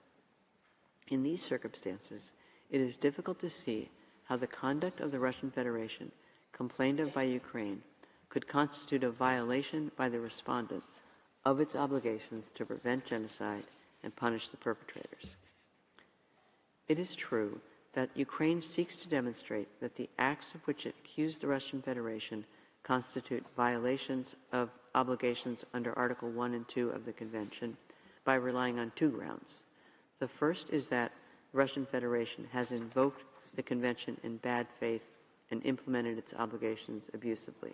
In these circumstances, it is difficult to see how the conduct of the Russian Federation, complained of by Ukraine, could constitute a violation by the respondent of its obligations to prevent genocide and punish the perpetrators. It is true that Ukraine seeks to demonstrate that the acts of which it accused the Russian Federation constitute violations of obligations under Article 1 and 2 of the Convention by relying on two grounds. The first is that the Russian Federation has invoked the Convention in bad faith and implemented its obligations abusively.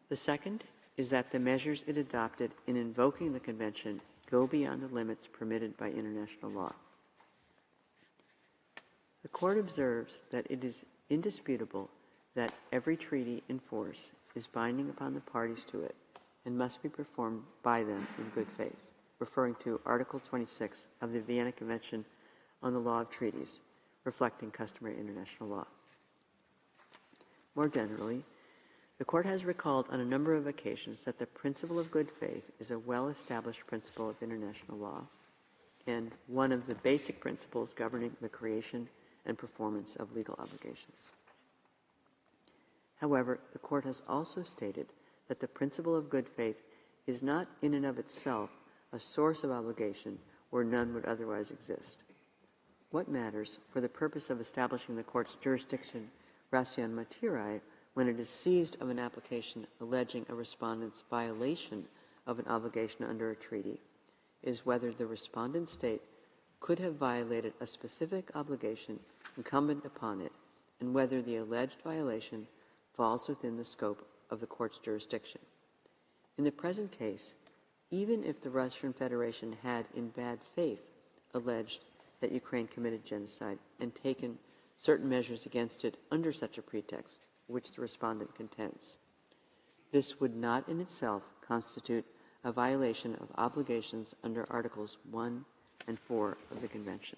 The second is that the measures it adopted in invoking the Convention go beyond the limits permitted by international law. The Court observes that it is indisputable that every treaty in force is binding upon the parties to it and must be performed by them in good faith, referring to Article 26 of the Vienna Convention on the Law of Treaties, reflecting customary international law. More generally, the Court has recalled on a number of occasions that the principle of good faith is a well-established principle of international law and one of the basic principles governing the creation and performance of legal obligations. However, the Court has also stated that the principle of good faith is not in and of itself a source of obligation where none would otherwise exist. What matters for the purpose of establishing the Court's jurisdiction ratio materiae when it is seized of an application alleging a respondent's violation of an obligation under a treaty is whether the respondent state could have violated a specific obligation incumbent upon it and whether the alleged violation falls within the scope of the Court's jurisdiction. In the present case, even if the Russian Federation had in bad faith alleged that Ukraine committed genocide and taken certain measures against it under such a pretext, which the respondent contends, this would not in itself constitute a violation of obligations under Articles 1 and 4 of the Convention.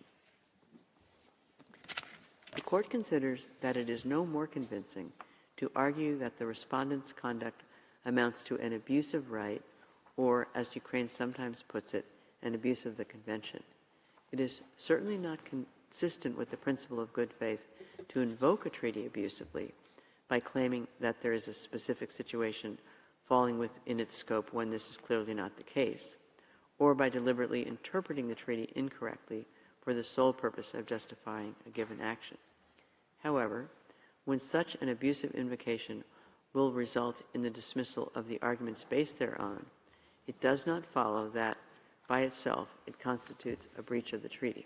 The Court considers that it is no more convincing to argue that the respondent's conduct amounts to an abuse of right, or, as Ukraine sometimes puts it, an abuse of the Convention. It is certainly not consistent with the principle of good faith to invoke a treaty abusively by claiming that there is a specific situation falling within its scope when this is clearly not the case, or by deliberately interpreting the treaty incorrectly for the sole purpose of justifying a given action. However, when such an abusive invocation will result in the dismissal of the arguments based thereon, it does not follow that, by itself, it constitutes a breach of the treaty.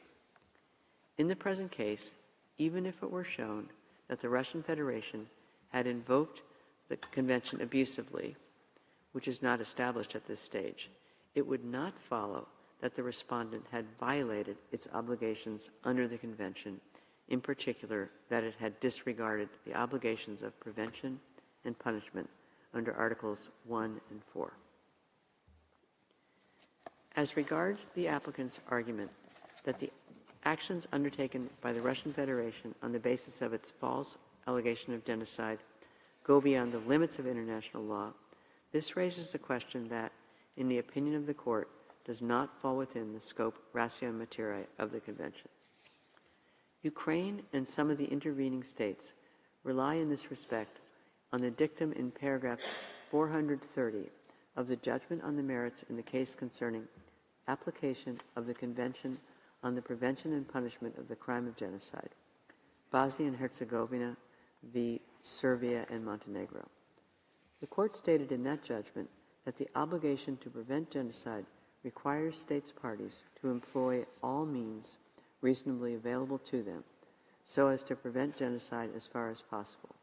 In the present case, even if it were shown that the Russian Federation had invoked the Convention abusively, which is not established at this stage, it would not follow that the respondent had violated its obligations under the Convention, in particular that it had disregarded the obligations of prevention and punishment under Articles 1 and 4. As regards the applicant's argument that the actions undertaken by the Russian Federation on the basis of its false allegation of genocide go beyond the limits of international law, this raises a question that, in the opinion of the Court, does not fall within the scope ratio materiae of the Convention. Ukraine and some of the intervening states rely in this respect on the dictum in paragraph 430 of the judgment on the merits in the case concerning application of the Convention on the Prevention and Punishment of the Crime of Genocide, Bosnia and Herzegovina v. Serbia and Montenegro. The Court stated in that judgment that the obligation to prevent genocide requires states parties to employ all means reasonably available to them so as to prevent genocide as far as possible,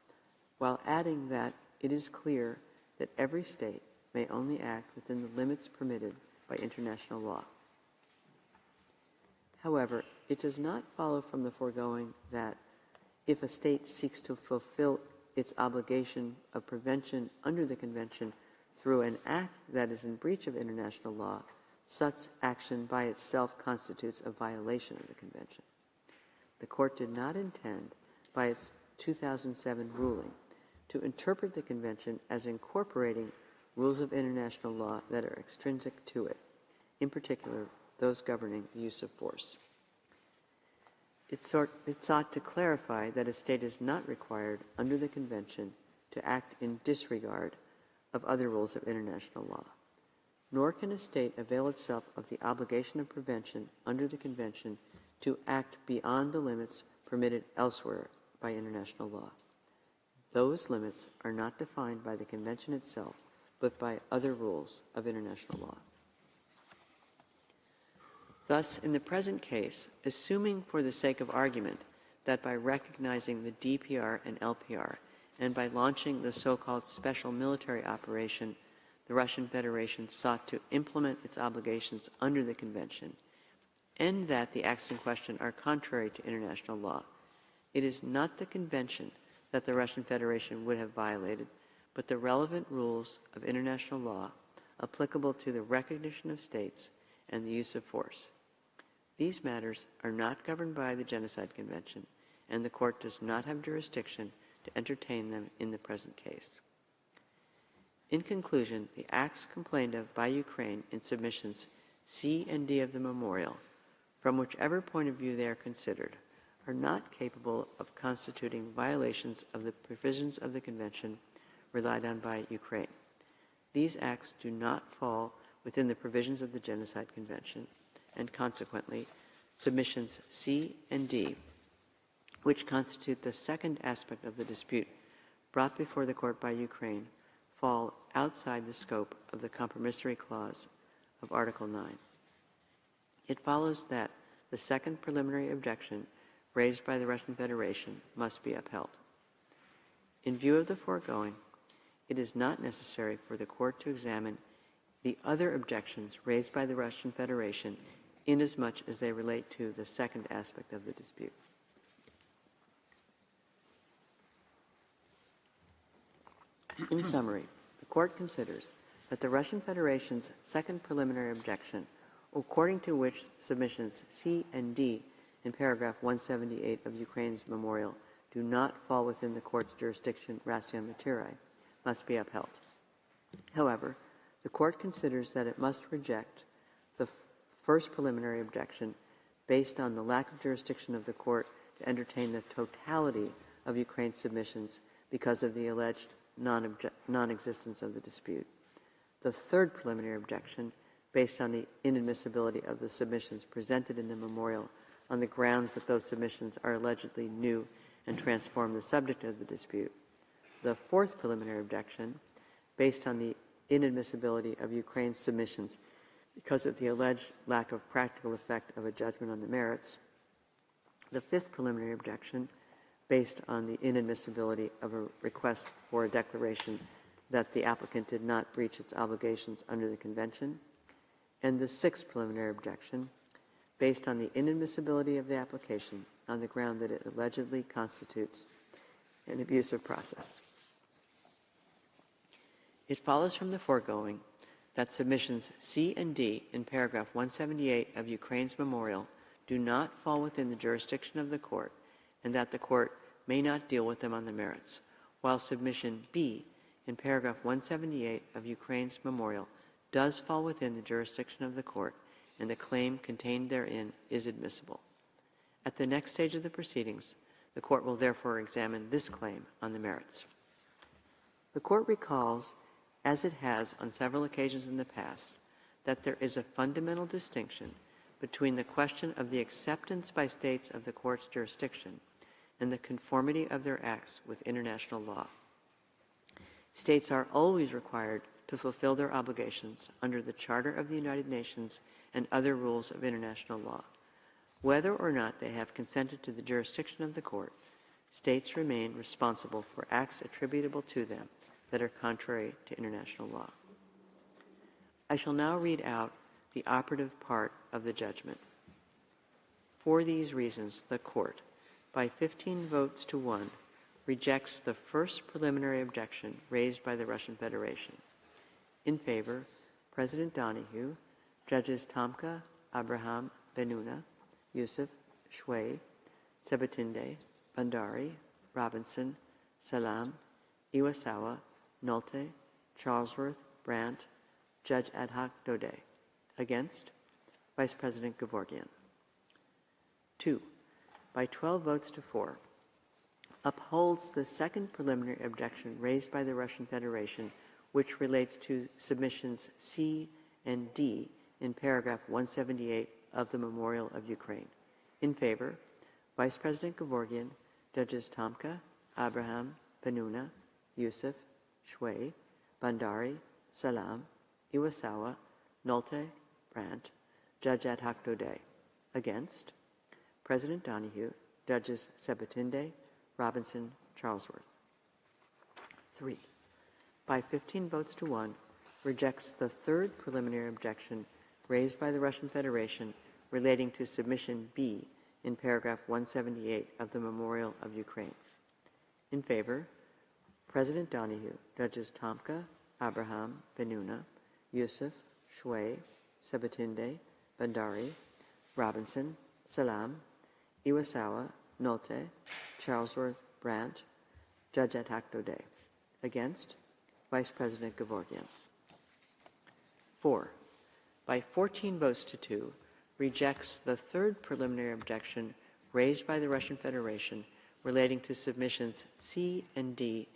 while adding that it is clear that every state may only act within the limits permitted by international law. However, it does not follow from the foregoing that, If a state seeks to fulfill its obligation of prevention under the Convention through an act that is in breach of international law, such action by itself constitutes a violation of the Convention. The Court did not intend, by its 2007 ruling, to interpret the Convention as incorporating rules of international law that are extrinsic to it, in particular, those governing the use of force. It sought to clarify that a state is not required under the Convention to act in disregard of other rules of international law, nor can a state avail itself of the obligation of prevention under the Convention to act beyond the limits permitted elsewhere by international law. Those limits are not defined by the Convention itself, but by other rules of international law. Thus, in the present case, assuming for the sake of argument that by recognizing the DPR and LPR and by launching the so-called special military operation, the Russian Federation sought to implement its obligations under the Convention, and that the acts in question are contrary to international law, it is not the Convention that the Russian Federation would have violated, but the relevant rules of international law applicable to the recognition of states and the use of force. These matters are not governed by the Genocide Convention, and the Court does not have jurisdiction to entertain them in the present case. In conclusion, the acts complained of by Ukraine in submissions C and D of the memorial, from whichever point of view they are considered, are not capable of constituting violations of the provisions of the Convention relied on by Ukraine. These acts do not fall within the provisions of the Genocide Convention, and consequently, submissions C and D, which constitute the second aspect of the dispute brought before the Court by Ukraine, fall outside the scope of the compromissory clause of Article 9. It follows that the second preliminary objection raised by the Russian Federation must be upheld. In view of the foregoing, it is not necessary for the Court to examine the other objections raised by the Russian Federation inasmuch as they relate to the second aspect of the dispute. In summary, the Court considers that the Russian Federation's second preliminary objection, according to which submissions C and D in paragraph 178 of Ukraine's memorial do not fall within the Court's jurisdiction ratio materiae, must be upheld. However, the Court considers that it must reject the first preliminary objection based on the lack of jurisdiction of the Court to entertain the totality of Ukraine's submissions because of the alleged non-existence of the dispute. The third preliminary objection, based on the inadmissibility of the submissions presented in the memorial on the grounds that those submissions are allegedly new and transform the subject of the dispute. The fourth preliminary objection, based on the inadmissibility of Ukraine's submissions because of the alleged lack of practical effect of a judgment on the merits. The fifth preliminary objection, based on the inadmissibility of a request for a declaration that the applicant did not breach its obligations under the Convention. And the sixth preliminary objection, based on the inadmissibility of the application on the ground that it allegedly constitutes an abusive process. It follows from the foregoing that submissions C and D in paragraph 178 of Ukraine's memorial do not fall within the jurisdiction of the Court, and that the Court may not deal with them on the merits, while submission B in paragraph 178 of Ukraine's memorial does fall within the jurisdiction of the Court, and the claim contained therein is admissible. At the next stage of the proceedings, the Court will therefore examine this claim on the merits. The Court recalls, as it has on several occasions in the past, that there is a fundamental distinction between the question of the acceptance by states of the Court's jurisdiction and the conformity of their acts with international law. States are always required to fulfill their obligations under the Charter of the United Nations and other rules of international law. Whether or not they have consented to the jurisdiction of the Court, states remain responsible for acts attributable to them that are contrary to international law. I shall now read out the operative part of the judgment. For these reasons, the Court, by 15 votes to 1, rejects the first preliminary objection raised by the Russian Federation. In favor, President Donahue, Judges Tomka, Abraham, Benuna, Yusuf, Shway, Sebatinde, Bandari, Robinson, Salam, Iwasawa, Nolte, Charlesworth, Brandt, Judge Ad hoc Dode. Against, Vice President Gevorgian. 2, by 12 votes to 4, upholds the second preliminary objection raised by the Russian Federation, which relates to submissions C and D in paragraph 178 of the Memorial of Ukraine. In favor, Vice President Gevorgian, Judges Tomka, Abraham, Benuna, Yusuf, Shway, Bandari, Salam, Iwasawa, Nolte, Brandt, Judge Ad hoc Dode. Against, President Donahue, Judges Sebatinde, Robinson, Charlesworth. 3, by 15 votes to 1, rejects the third preliminary objection raised by the Russian Federation relating to submission B in paragraph 178 of the Memorial of Ukraine. In favor, President Donahue, Judges Tomka, Abraham, Benuna, Yusuf, Shway, Sebatinde, Bandari, Robinson, Salam, Iwasawa, Nolte, Charlesworth, Brandt, Judge Ad hoc Dode. Against, Vice President Gevorgian. 4, by 14 votes to 2, rejects the third preliminary objection raised by the Russian Federation relating to submissions C and D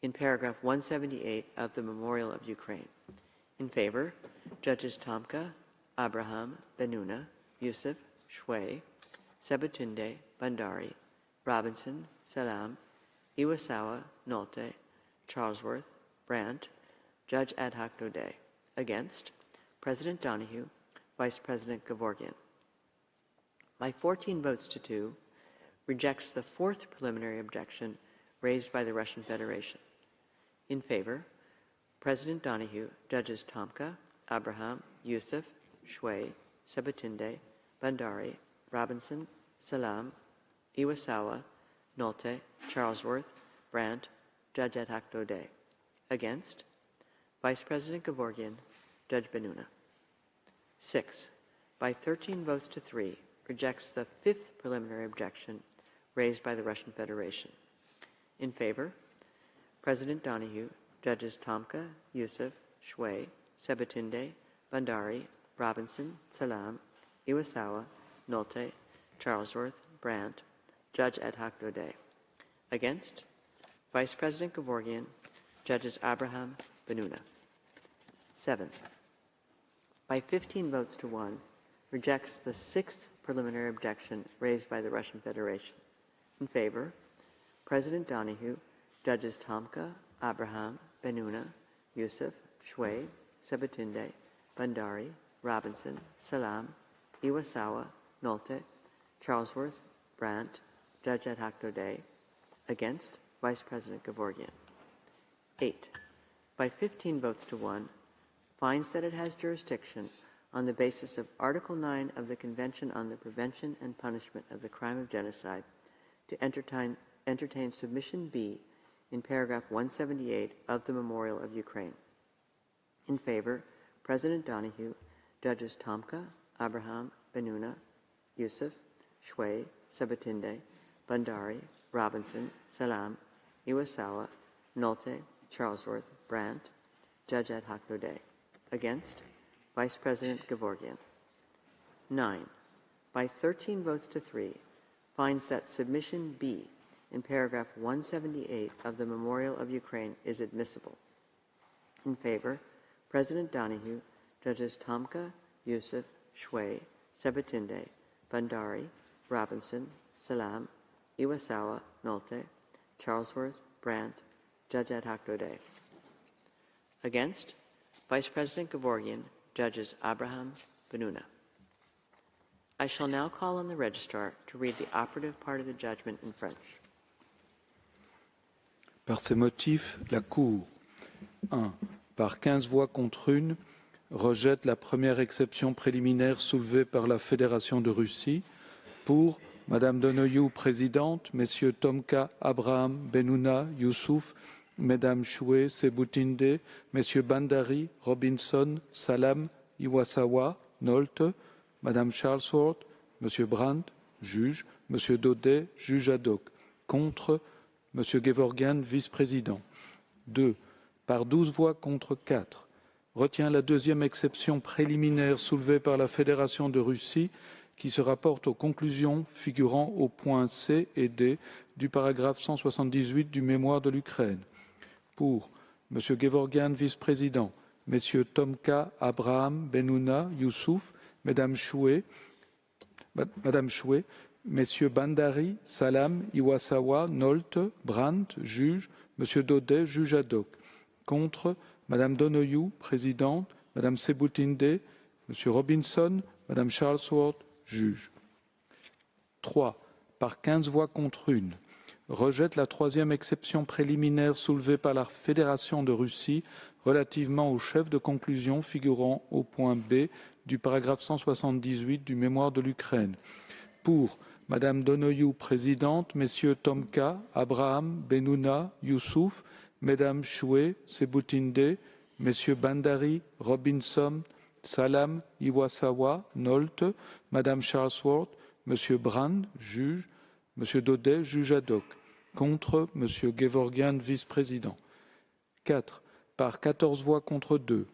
in paragraph 178 of the Memorial of Ukraine. In favor, Judges Tomka, Abraham, Benuna, Yusuf, Shway, Sebatinde, Bandari, Robinson, Salam, Iwasawa, Nolte, Charlesworth, Brandt, Judge Ad hoc Dode. Against, President Donahue, Vice President Gevorgian. By 14 votes to 2, rejects the fourth preliminary objection raised by the Russian Federation. In favor, President Donahue, Judges Tomka, Abraham, Yusuf, Shway, Sebatinde, Bandari, Robinson, Salam, Iwasawa, Nolte, Charlesworth, Brandt, Judge Ad hoc Dode. Against, Vice President Gevorgian, Judge Benuna. 6, by 13 votes to 3, rejects the fifth preliminary objection raised by the Russian Federation. In favor, President Donahue, Judges Tomka, Yusuf, Shway, Sebatinde, Bandari, Robinson, Salam, Iwasawa, Nolte, Charlesworth, Brandt, Judge Ad hoc Dode. Against, Vice President Gevorgian, Judges Abraham, Benuna. 7, by 15 votes to 1, rejects the sixth preliminary objection raised by the Russian Federation. In favor, President Donahue, Judges Tomka, Abraham, Benuna, Yusuf, Shway, Sebatinde, Bandari, Robinson, Salam, Iwasawa, Nolte, Charlesworth, Brandt, Judge Ad hoc Dode. Against, Vice President Gevorgian. 8, by 15 votes to 1, finds that it has jurisdiction on the basis of Article 9 of the Convention on the Prevention and Punishment of the Crime of Genocide to entertain submission B in paragraph 178 of the Memorial of Ukraine. In favor, President Donahue, Judges Tomka, Abraham, Benuna, Yusuf, Shway, Sebatinde, Bandari, Robinson, Salam, Iwasawa, Nolte, Charlesworth, Brandt, Judge Ad hoc Dode. Against, Vice President Gevorgian. 9, by 13 votes to 3, finds that submission B in paragraph 178 of the Memorial of Ukraine is admissible. In favor, President Donahue, Judges Tomka, Yusuf, Shway, Sebatinde, Bandari, Robinson, Salam, Iwasawa, Nolte, Charlesworth, Brandt, Judge Ad hoc Dode. Against, Vice President Gevorgian, Judges Abraham, Benuna. I shall now call on the Registrar to read the operative part of the judgment in French. Par ces motifs, la Cour, 1. Par 15 voix contre 1, rejette la première exception préliminaire soulevée par la Fédération de Russie pour Madame Donoyou, présidente, Messieurs Tomka, Abraham, Benouna, Youssouf, Mesdames Choué, Sebutinde, Messieurs Bandari, Robinson, Salam, Iwasawa, Nolte, Madame Charlesworth, Monsieur Brandt, juge, Monsieur Daudet, juge ad hoc. Contre, Monsieur Gevorgyan, vice-président. 2. Par 12 voix contre 4. Retient la deuxième exception préliminaire soulevée par la Fédération de Russie qui se rapporte aux conclusions figurant au point C et D du paragraphe 178 du mémoire de l'Ukraine. Pour M. Gevorgyan, vice-président, Messieurs Tomka, Abraham, Benouna, Youssouf, Madame Choué, Messieurs Bandari, Salam, Iwasawa, Nolte, Brandt, juge, Monsieur Daudet, juge ad hoc. Contre, Madame Donoyou, présidente, Madame Sebutinde, Monsieur Robinson, Madame Charlesworth, juge. 3. Par 15 voix contre 1. Rejette la troisième exception préliminaire soulevée par la Fédération de Russie relativement au chef de conclusion figurant au point B du paragraphe 178 du mémoire de l'Ukraine. Pour Madame Donoyou, présidente, Messieurs Tomka, Abraham, Benouna, Youssouf, Mesdames Choué, Sebutinde, Messieurs Bandari, Robinson, Salam, Iwasawa, Nolte, Madame Charlesworth, Monsieur Brand, juge, Monsieur Daudet, juge ad hoc. Contre, Monsieur Gevorgyan, vice-président. 4. Par 14 voix contre 2.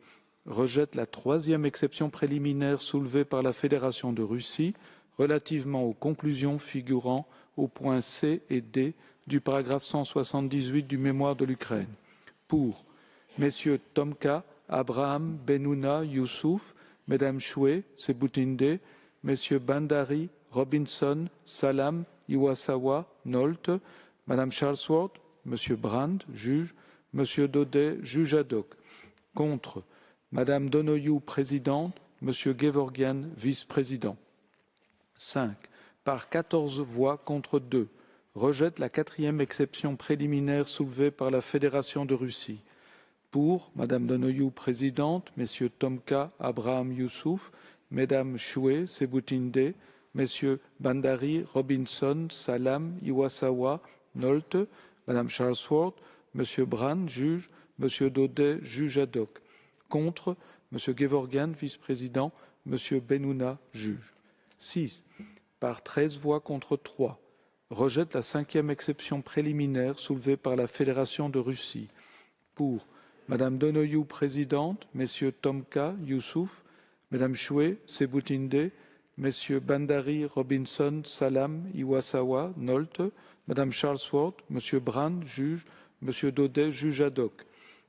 Rejette la troisième exception préliminaire soulevée par la Fédération de Russie relativement aux conclusions figurant au point C et D du paragraphe 178 du mémoire de l'Ukraine. Pour Messieurs Tomka, Abraham, Benouna, Youssouf, Mesdames Choué, Sebutinde, Messieurs Bandari, Robinson, Salam, Iwasawa, Nolte, Madame Charlesworth, Monsieur Brand, juge, Monsieur Daudet, juge ad hoc. Contre, Madame Donoyou, présidente, Monsieur Gevorgyan, vice-président. 5. Par 14 voix contre 2. Rejette la quatrième exception préliminaire soulevée par la Fédération de Russie. Pour Madame Donoyou, présidente, Messieurs Tomka, Abraham, Youssouf, Mesdames Choué, Sebutinde, Messieurs Bandari, Robinson, Salam, Iwasawa, Nolte, Madame Charlesworth, Monsieur Brand, juge, Monsieur Daudet, juge ad hoc. Contre, Monsieur Gevorgyan, vice-président, Monsieur Benouna, juge. 6. Par 13 voix contre 3. Rejette la cinquième exception préliminaire soulevée par la Fédération de Russie. Pour Madame Donoyou, présidente, Messieurs Tomka, Youssouf, Mesdames Choué, Sebutinde, Messieurs Bandari, Robinson, Salam, Iwasawa, Nolte, Madame Charlesworth, Monsieur Brand, juge, Monsieur Daudet, juge ad hoc.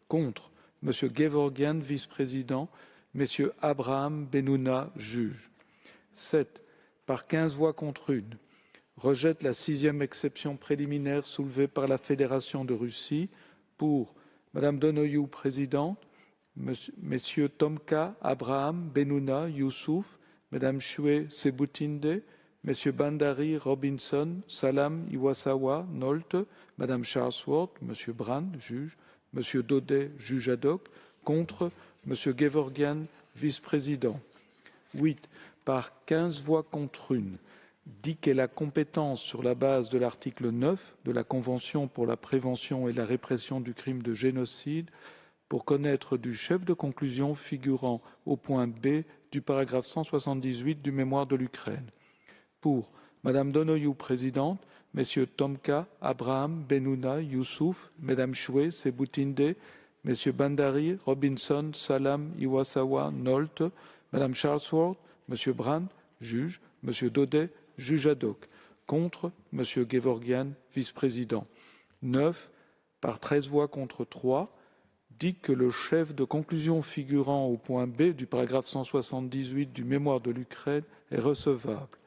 Contre, Monsieur Gevorgyan, vice-président, Messieurs Abraham, Benouna, juge. 7. Par 15 voix contre 1. Rejette la sixième exception préliminaire soulevée par la Fédération de Russie. Pour Madame Donoyou, présidente, Messieurs Tomka, Abraham, Benouna, Youssouf, Mesdames Choué, Sebutinde, Messieurs Bandari, Robinson, Salam, Iwasawa, Nolte, Madame Charlesworth, Monsieur Brand, juge, Monsieur Daudet, juge ad hoc. Contre, Monsieur Gevorgyan, vice-président. 8. Par 15 voix contre 1. Dit qu'elle a compétence sur la base de l'article 9 de la Convention pour la prévention et la répression du crime de génocide pour connaître du chef de conclusion figurant au point B du paragraphe 178 du mémoire de l'Ukraine. Pour Madame Donoyou, présidente, Messieurs Tomka, Abraham, Benouna, Youssouf, Mesdames Choué, Sebutinde, Messieurs Bandari, Robinson, Salam, Iwasawa, Nolte, Madame Charlesworth, Monsieur Brand, juge, Monsieur Daudet, juge ad hoc. Contre, Monsieur Gevorgyan, vice-président. 9. Par 13 voix contre 3. Dit que le chef de conclusion figurant au point B du paragraphe 178 du mémoire de l'Ukraine est recevable.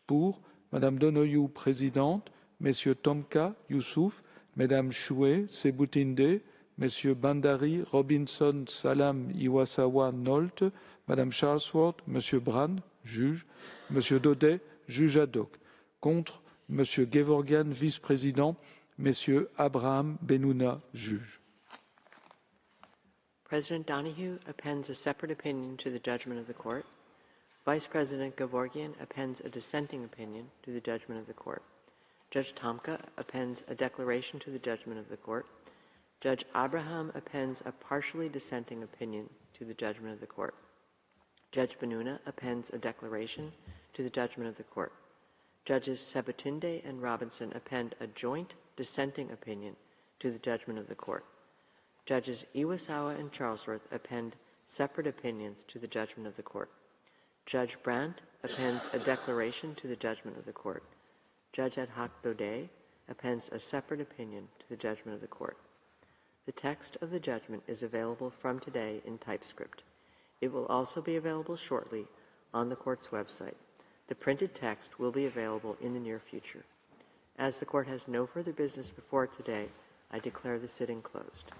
Pour Madame Donoyou, présidente, Messieurs Tomka, Youssouf, Mesdames Choué, Sebutinde, Messieurs Bandari, Robinson, Salam, Iwasawa, Nolte, Madame Charlesworth, Monsieur Brand, juge, Monsieur Daudet, juge ad hoc. Contre, Monsieur Gevorgyan, vice-président, Messieurs Abraham, Benouna, juge. President Donahue appends a separate opinion to the judgment of the court. Vice President Gevorgian appends a dissenting opinion to the judgment of the court. Judge Tomka appends a declaration to the judgment of the court. Judge Abraham appends a partially dissenting opinion to the judgment of the court. Judge Benuna appends a declaration to the judgment of the court. Judges Sabatinde and Robinson append a joint dissenting opinion to the judgment of the court. Judges Iwasawa and Charlesworth append separate opinions to the judgment of the court. Judge Brandt appends a declaration to the judgment of the court. Judge Ad hoc Daudet appends a separate opinion to the judgment of the court. The text of the judgment is available from today in TypeScript. It will also be available shortly on the court's website. The printed text will be available in the near future. As the court has no further business before it today, I declare the sitting closed.